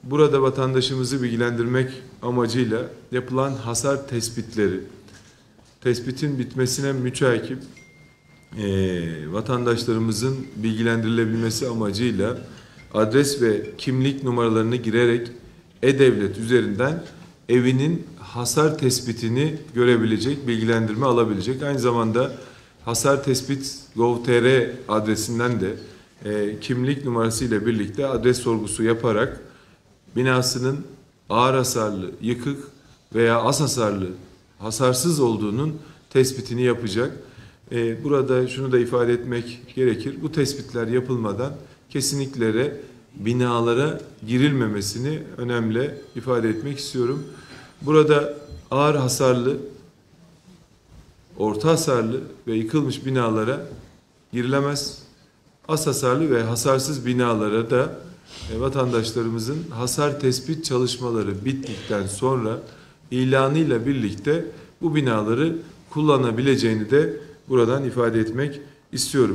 burada vatandaşımızı bilgilendirmek amacıyla yapılan hasar tespitleri, tespitin bitmesine müteakip vatandaşlarımızın bilgilendirilebilmesi amacıyla adres ve kimlik numaralarını girerek E-Devlet üzerinden evinin hasar tespitini görebilecek, bilgilendirme alabilecek. Aynı zamanda hasar tespit gov.tr adresinden de kimlik numarası ile birlikte adres sorgusu yaparak binasının ağır hasarlı, yıkık veya az hasarlı, hasarsız olduğunun tespitini yapacak. Burada şunu da ifade etmek gerekir. Bu tespitler yapılmadan kesinlikle binalara girilmemesini önemli ifade etmek istiyorum. Burada ağır hasarlı, orta hasarlı ve yıkılmış binalara girilemez. Az hasarlı ve hasarsız binalara da vatandaşlarımızın hasar tespit çalışmaları bittikten sonra ilanıyla birlikte bu binaları kullanabileceğini de buradan ifade etmek istiyorum.